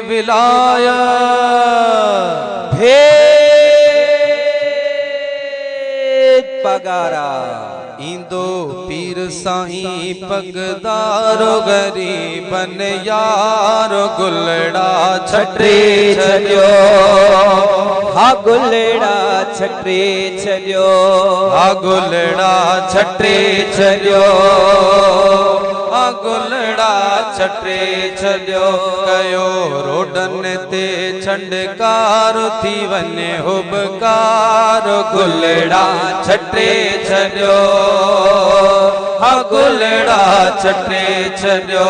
विलायत भेद पगारा इंदो पीर साईं पगदारो गरीबन यारो गुलड़ा छटे छलियो हा गुलड़ा छटे छलियो हा गुलड़ा छटे छलियो हा गुलड़ा छटे छलियो कयो रोडन ते छंडकार थी वने हुबकार गुलड़ा छटे छलियो हा गुलड़ा छटे छलियो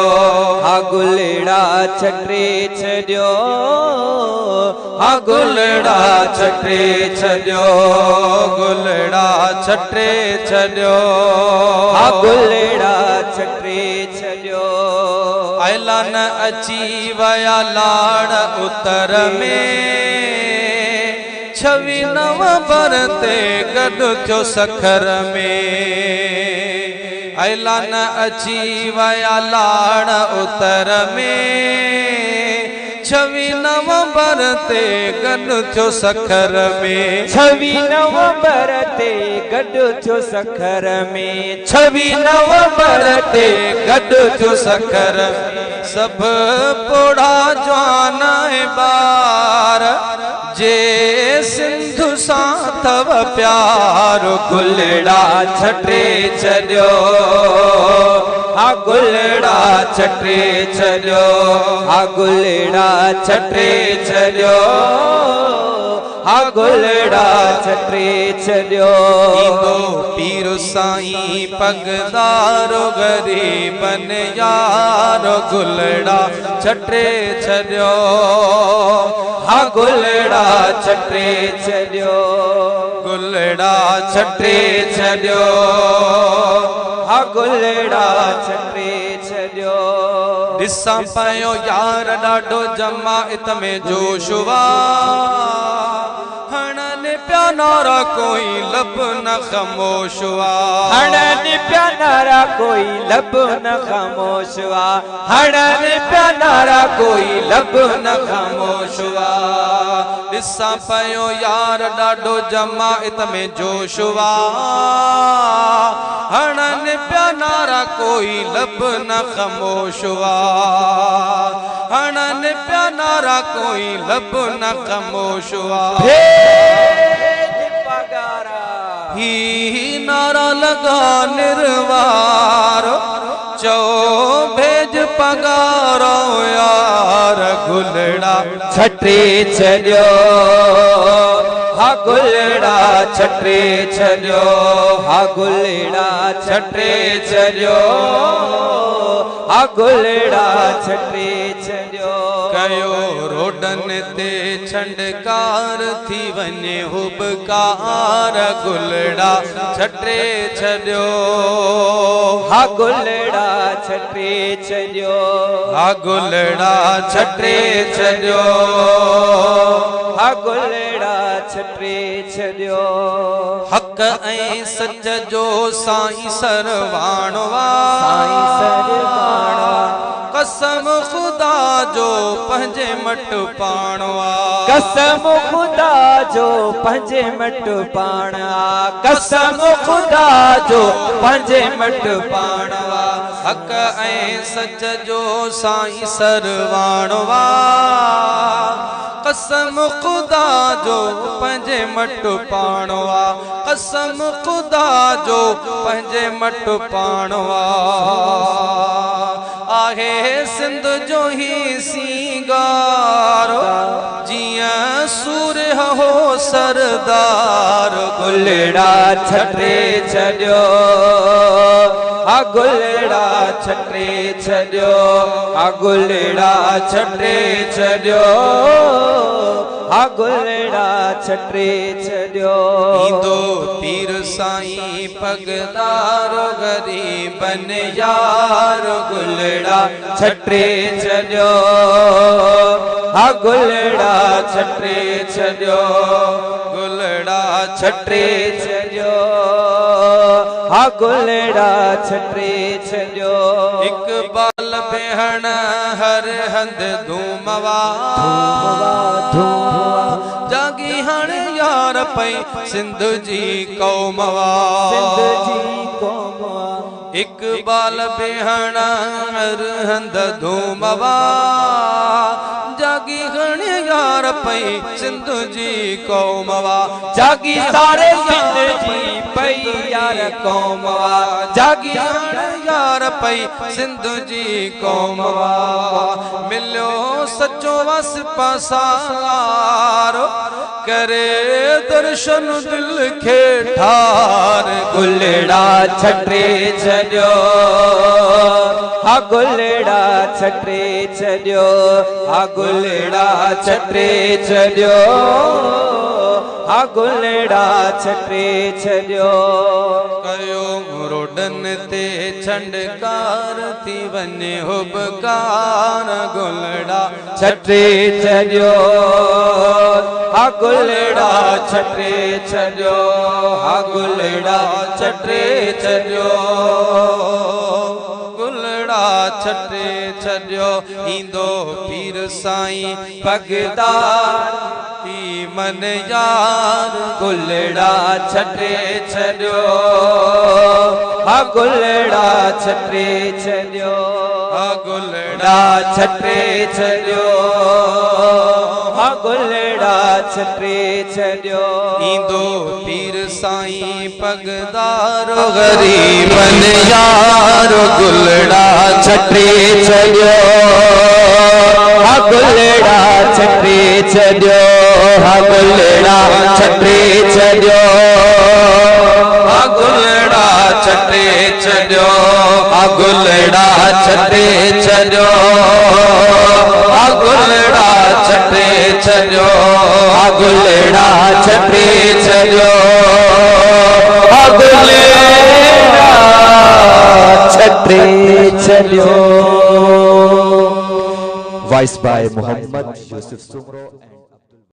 हा गुलड़ा छटे छलियो हा गुलड़ा छटे छलियो गुलड़ा छटे छलियो हा गुलड़ा छटे छलियो ऐलान अची वया लाड़ उतर में 26 नवंबर ते गॾु थियो सखर में ऐलान अची वया लाड़ उतर में 26 नवंबर ते गॾु थियो सखर में 26 नवंबर ते गॾु थियो सखर में 26 नवंबर ते गॾु थियो सखर सब पोड़ा जवान बार जे सिंधु सां थव प्यार गुलड़ा छटे छलियो हा गुलड़ा छटे छलियो हा गुलड़ा छटे छलियो हा गुलड़ा छटे छलियो इंदो पीर साईं पगदारो गरीबन यारो गुलड़ा छटे छलियो हा गुलड़ा छटे छलियो गुलड़ा छटे छलियो हा गुलड़ा छटे छलियो ॾिसां पयो यार ॾाढो जमाइत में जोशवा हणनि पिया नारा कोई लब न ख़ामोश हुआ हणनि पिया नारा कोई लब न ख़ामोश हुआ हणनि पिया नारा कोई लब न ख़ामोश हुआ ॾिसां पयो यार ॾाढो जमाइत में जोश हुआ हणनि पिया नारा कोई लब न ख़ामोश हुआ हणनि पिया नारा कोई लब न ख़ामोश हुआ ही नारा लगा निर्वार चो भेज पगारो यार गुलड़ा छटे छलियो हा गुलड़ा छटे छलियो हा गुलड़ा छटे छलियो हा गुलड़ा छटे छलियो कयो रोडन ते छंडकार थी वने हुबकार गुलड़ा छटे छलियो हा गुलड़ा छटे छलियो हा गुलड़ा छटे छलियो हा गुलड़ा छटे छलियो हक ऐं सच जो साईं सरवाणवा साईं सरवाणवा कसम खुदा जो पंहिंजे मट पाणवा कसम खुदा जो पंहिंजे मट पाणवा कसम खुदा जो पंहिंजे मट पाणवा हक ऐं सच जो साईं सरवाणवा कसम खुदा जो पंहिंजे मट पाणवा कसम खुदा जो पंहिंजे मट पाणवा आहे सिंध जो ही सींगार जियां सूर्य हो सरदार गुलड़ा छटे छलियो हा गुलड़ा छटे छलियो हा गुलड़ा छटे छलियो हा गुलड़ा छटे छलियो इंदो पीर साईं पगदारो गरीबन यार गुलड़ा छटे छलियो हा गुलड़ा छटे छलियो गुलड़ा छटे छलियो हा गुलड़ा छटे छॾियो इकबाल बेहण हर हंध धूमवा जागी हण यार पई सिंध जी कौमवा इकबाल बेहण हर हंध धूमवा जागी हण यार पई सिंध जी कौमवा जागी सारे सिंध जी पई यार कौमवा जागी हण यार पई सिंध जी कौमवा मिलियो सचो वस पसारो करे दर्शन दिल के ठार गुलड़ा छटे छॾियो हा गुलड़ा छटे छॾियो हा गुलड़ा छटे छॾियो हा गुलड़ा छटे छॾियो कयो रोडन ते छंडकार थी वने हुबकार गुलड़ा छटे छॾियो हा गुलड़ा छटे छॾियो हा गुलड़ा छटे छॾियो गुलड़ा छटे छॾियो ईंदो पीर साईं भगदार थी मन यार गुलड़ा छटे छॾियो हा गुलड़ा छटे छॾियो हा गुलड़ा गुलड़ा छटे छॾियो हा गुलड़ा छटे छॾियो ईंदो पीर साईं पगदार गरीबन यार गुलड़ा छटे छॾियो हा गुलड़ा छटे छॾियो हा गुलड़ा छटे छॾियो हा गुलड़ा छटे छॾियो हा गुलड़ा छटे छॾियो हा गुलड़ा छटे छॾियो हा गुलड़ा छटे छॾियो हा गुलड़ा छटे छॾियो। Voice by Muhammad Yusuf Sumro.